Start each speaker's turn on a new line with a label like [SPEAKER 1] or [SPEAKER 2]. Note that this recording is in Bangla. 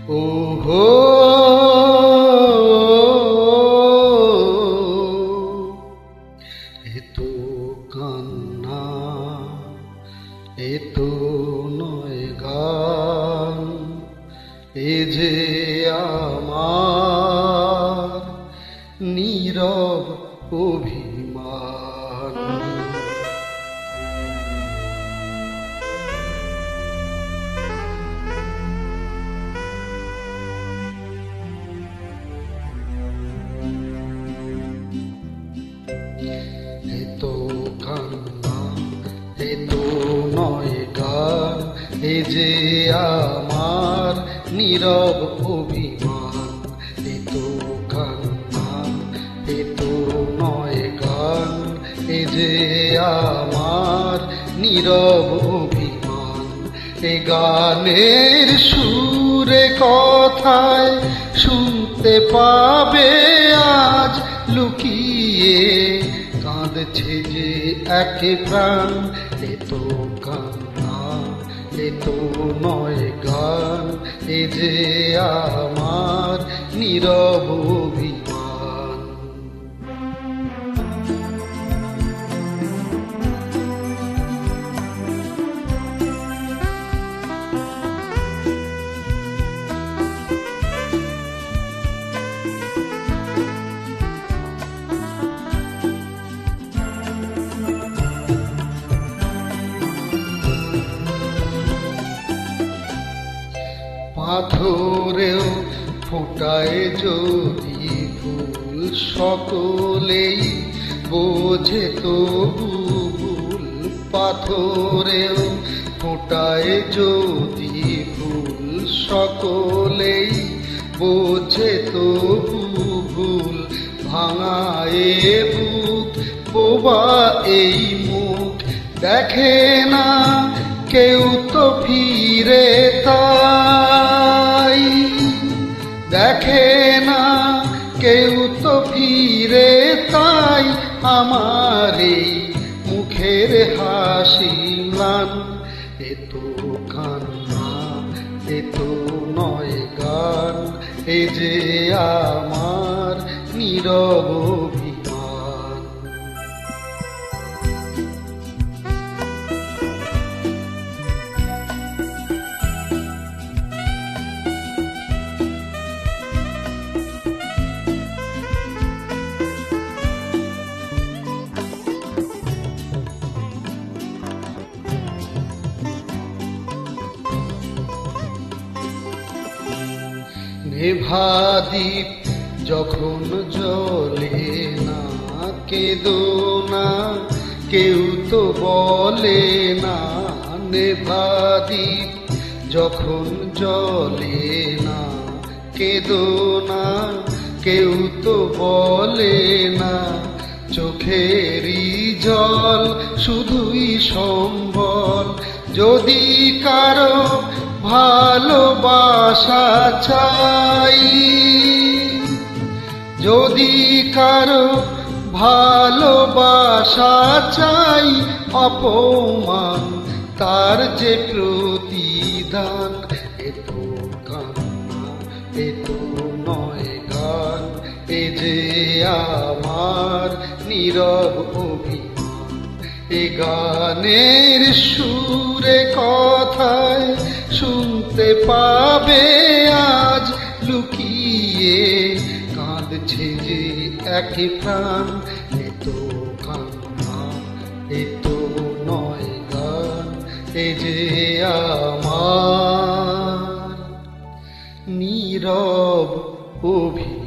[SPEAKER 1] ওহো এতো কান্না, এতো নয় গান, এ যে আমার নীরব অভিমান। এতো কান্না, এতো নয় গান, এ যে আমার নীরব অভিমান। এতো কান্না, এতো নয় গান, এ যে আমার নীরব অভিমান। এ গানের সুরে কথায় শুনতে পাবে আজ লুকিয়ে কাঁদছে যে এক প্রাণ। এতো কান্না, এতো নয় গান, এ যে আমার নীরব অভিমান। পাথরেও ফোটায় যদি ফুল, সকলেই বোঝে তবু ভুল। পাথরেও ফোটায় যদি ফুল, সকলেই বোঝে তবু ভুল। ভাঙায়ে বুক, বোবা এই মুখ, দেখে না কেউ তো ফিরে তাই। দেখে না কেউ তো ফিরে তাই, আমার এই মুখের হাসি ম্লান। এতো কান্না, এতো নয় গান, এ যে আমার নীরব অভিমান। নেভাদ্বীপ যখন জ্বলে না, কেঁদো না কেউ তো বলে না। নেভাদ্বীপ যখন জ্বলে না, কেঁদো না কেউ তো বলে না। চোখেরই জল শুধুই সম্বল, যদি কারো ভালোবাসা চাই। যদি কারো ভালোবাসা চাই, অপমান তার যে প্রতিদান। এতো কান্না, এতো নয় গান, এ যে আমার নীরব অভিমান। এ গানের সুরে কথায় শুনতে পাবে আজ লুকিয়ে কাঁদছে যে এক প্রাণ। এতো কান্না, এতো নয় গান, এ যে আমার নীরব অভিমান।